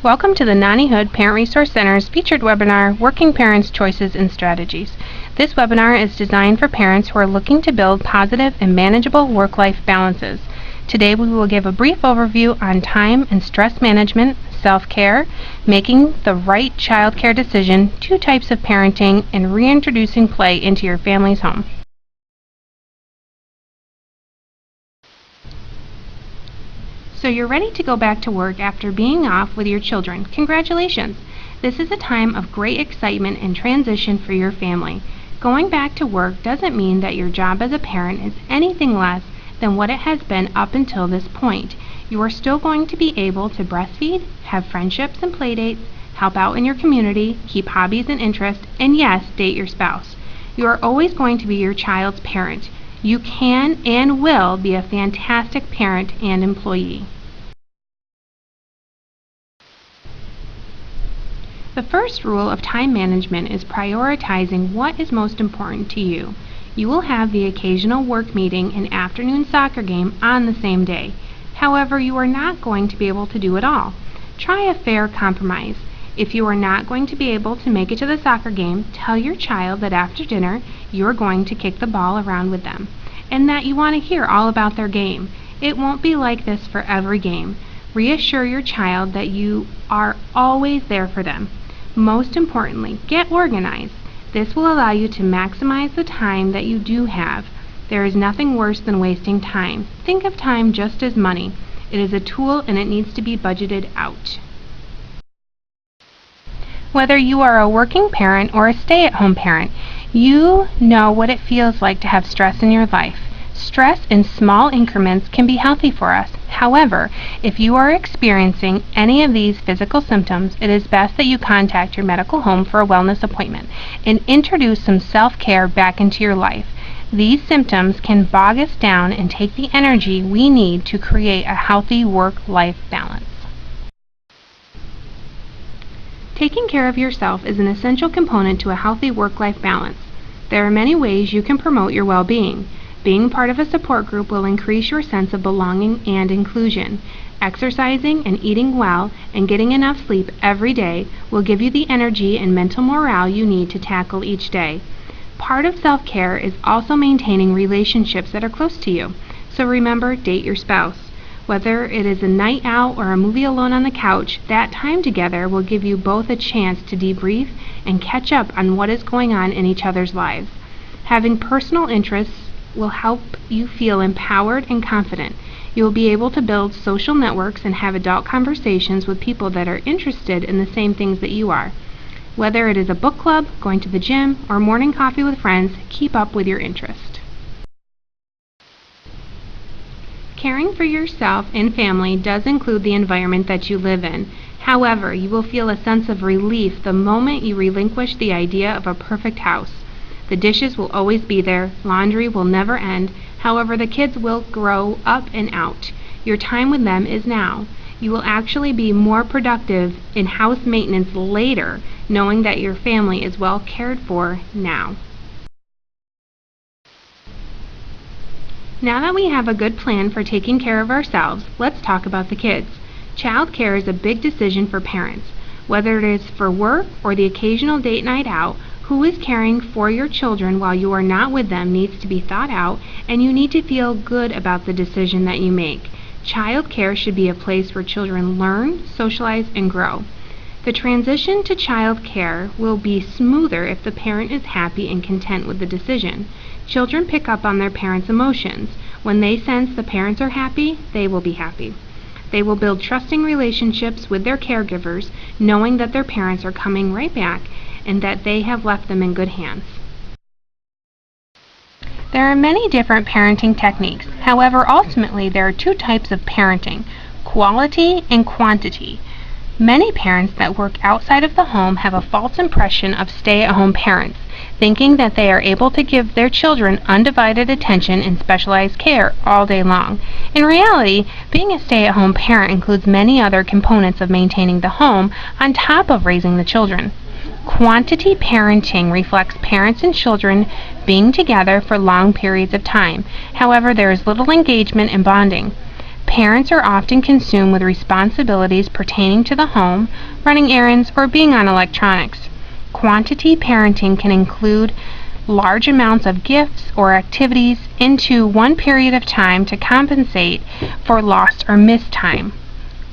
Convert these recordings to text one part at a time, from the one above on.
Welcome to the Nani Hood Parent Resource Center's featured webinar, Working Parents' Choices and Strategies. This webinar is designed for parents who are looking to build positive and manageable work-life balances. Today we will give a brief overview on time and stress management, self-care, making the right child care decision, 2 types of parenting, and reintroducing play into your family's home. So you're ready to go back to work after being off with your children. Congratulations! This is a time of great excitement and transition for your family. Going back to work doesn't mean that your job as a parent is anything less than what it has been up until this point. You are still going to be able to breastfeed, have friendships and playdates, help out in your community, keep hobbies and interests, and yes, date your spouse. You are always going to be your child's parent. You can and will be a fantastic parent and employee. The first rule of time management is prioritizing what is most important to you. You will have the occasional work meeting and afternoon soccer game on the same day. However, you are not going to be able to do it all. Try a fair compromise. If you are not going to be able to make it to the soccer game, tell your child that after dinner you are going to kick the ball around with them, and that you want to hear all about their game. It won't be like this for every game. Reassure your child that you are always there for them. Most importantly, get organized. This will allow you to maximize the time that you do have. There is nothing worse than wasting time. Think of time just as money. It is a tool and it needs to be budgeted out. Whether you are a working parent or a stay-at-home parent, you know what it feels like to have stress in your life. Stress in small increments can be healthy for us. However, if you are experiencing any of these physical symptoms, it is best that you contact your medical home for a wellness appointment and introduce some self-care back into your life. These symptoms can bog us down and take the energy we need to create a healthy work-life balance. Taking care of yourself is an essential component to a healthy work-life balance. There are many ways you can promote your well-being. Being part of a support group will increase your sense of belonging and inclusion. Exercising and eating well and getting enough sleep every day will give you the energy and mental morale you need to tackle each day. Part of self-care is also maintaining relationships that are close to you. So remember, date your spouse. Whether it is a night out or a movie alone on the couch, that time together will give you both a chance to debrief and catch up on what is going on in each other's lives. Having personal interests will help you feel empowered and confident. You will be able to build social networks and have adult conversations with people that are interested in the same things that you are. Whether it is a book club, going to the gym, or morning coffee with friends, keep up with your interest. Caring for yourself and family does include the environment that you live in. However, you will feel a sense of relief the moment you relinquish the idea of a perfect house. The dishes will always be there, laundry will never end, however the kids will grow up and out. Your time with them is now. You will actually be more productive in house maintenance later, knowing that your family is well cared for now. Now that we have a good plan for taking care of ourselves, let's talk about the kids. Child care is a big decision for parents. Whether it is for work or the occasional date night out, who is caring for your children while you are not with them needs to be thought out, and you need to feel good about the decision that you make. Child care should be a place where children learn, socialize, and grow. The transition to child care will be smoother if the parent is happy and content with the decision. Children pick up on their parents' emotions. When they sense the parents are happy, they will be happy. They will build trusting relationships with their caregivers, knowing that their parents are coming right back and that they have left them in good hands. There are many different parenting techniques. However, ultimately there are 2 types of parenting, quality and quantity. Many parents that work outside of the home have a false impression of stay-at-home parents, thinking that they are able to give their children undivided attention and specialized care all day long. In reality, being a stay-at-home parent includes many other components of maintaining the home on top of raising the children. Quantity parenting reflects parents and children being together for long periods of time. However, there is little engagement and bonding. Parents are often consumed with responsibilities pertaining to the home, running errands, or being on electronics. Quantity parenting can include large amounts of gifts or activities into one period of time to compensate for lost or missed time.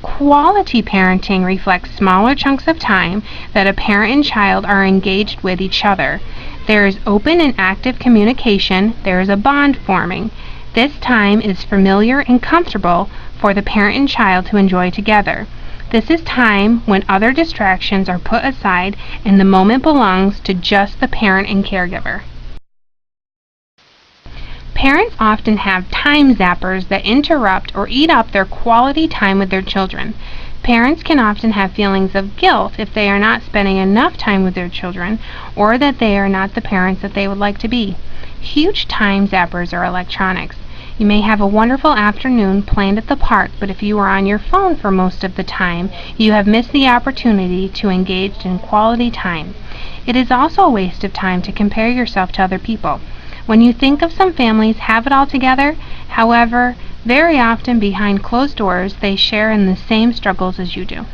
Quality parenting reflects smaller chunks of time that a parent and child are engaged with each other. There is open and active communication. There is a bond forming. This time is familiar and comfortable for the parent and child to enjoy together. This is time when other distractions are put aside and the moment belongs to just the parent and caregiver. Parents often have time zappers that interrupt or eat up their quality time with their children. Parents can often have feelings of guilt if they are not spending enough time with their children or that they are not the parents that they would like to be. Huge time zappers are electronics. You may have a wonderful afternoon planned at the park, but if you are on your phone for most of the time, you have missed the opportunity to engage in quality time. It is also a waste of time to compare yourself to other people. When you think of some families have it all together, however, very often behind closed doors, they share in the same struggles as you do.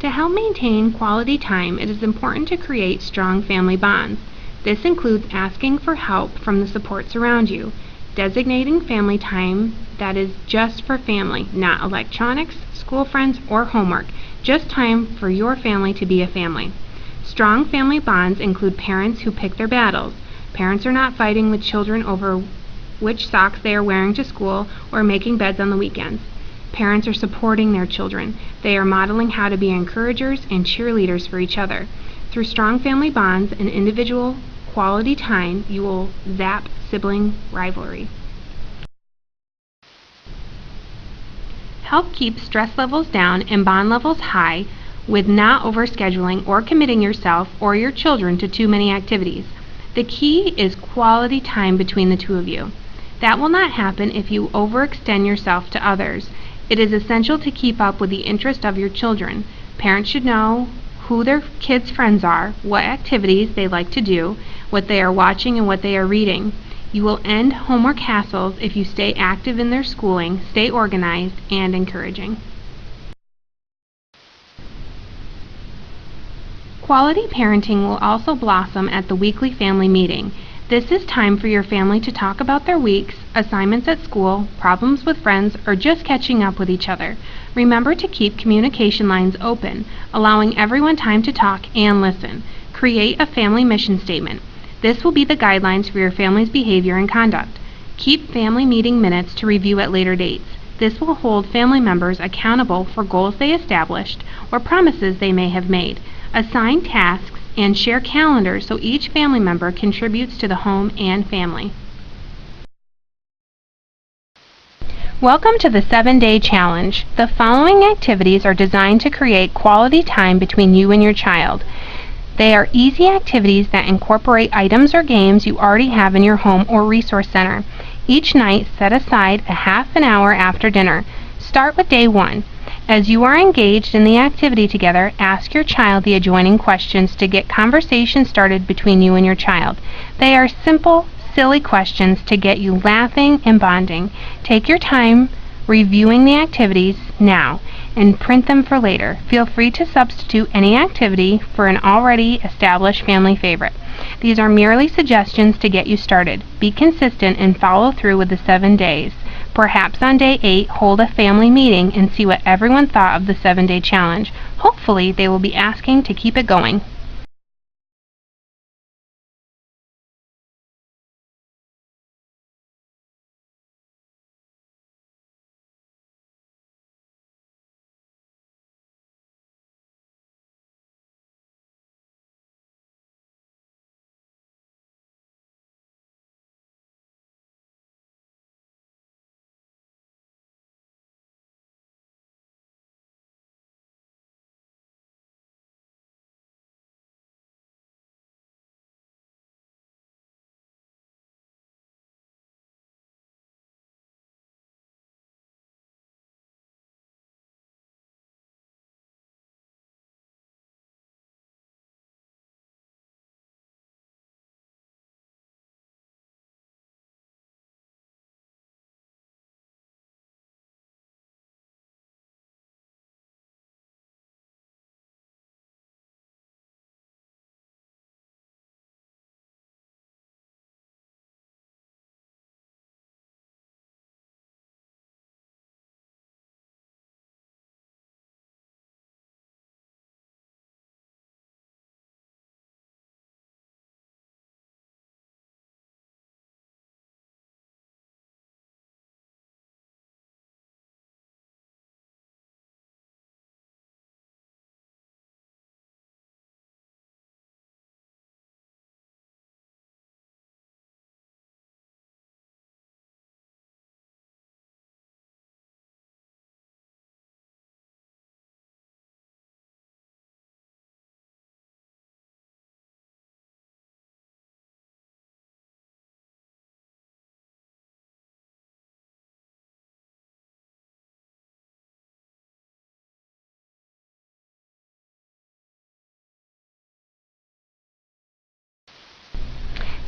To help maintain quality time, it is important to create strong family bonds. This includes asking for help from the supports around you, designating family time that is just for family, not electronics, school friends, or homework, just time for your family to be a family. Strong family bonds include parents who pick their battles. Parents are not fighting with children over which socks they are wearing to school or making beds on the weekends. Parents are supporting their children. They are modeling how to be encouragers and cheerleaders for each other. Through strong family bonds and individual quality time, you will zap sibling rivalry. Help keep stress levels down and bond levels high with not overscheduling or committing yourself or your children to too many activities. The key is quality time between the two of you. That will not happen if you overextend yourself to others. It is essential to keep up with the interest of your children. Parents should know who their kids' friends are, what activities they like to do, what they are watching, and what they are reading. You will end homework hassles if you stay active in their schooling, stay organized, and encouraging. Quality parenting will also blossom at the weekly family meeting. This is time for your family to talk about their weeks, assignments at school, problems with friends, or just catching up with each other. Remember to keep communication lines open, allowing everyone time to talk and listen. Create a family mission statement. This will be the guidelines for your family's behavior and conduct. Keep family meeting minutes to review at later dates. This will hold family members accountable for goals they established or promises they may have made. Assign tasks and share calendars so each family member contributes to the home and family. Welcome to the 7-Day Challenge. The following activities are designed to create quality time between you and your child. They are easy activities that incorporate items or games you already have in your home or resource center. Each night, set aside a half an hour after dinner. Start with day 1. As you are engaged in the activity together, ask your child the adjoining questions to get conversation started between you and your child. They are simple, silly questions to get you laughing and bonding. Take your time reviewing the activities now and print them for later. Feel free to substitute any activity for an already established family favorite. These are merely suggestions to get you started. Be consistent and follow through with the 7 days. Perhaps on day 8, hold a family meeting and see what everyone thought of the 7-Day Challenge. Hopefully, they will be asking to keep it going.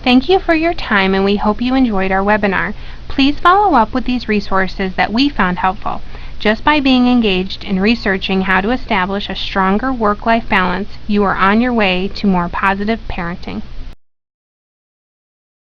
Thank you for your time, and we hope you enjoyed our webinar. Please follow up with these resources that we found helpful. Just by being engaged in researching how to establish a stronger work-life balance, you are on your way to more positive parenting.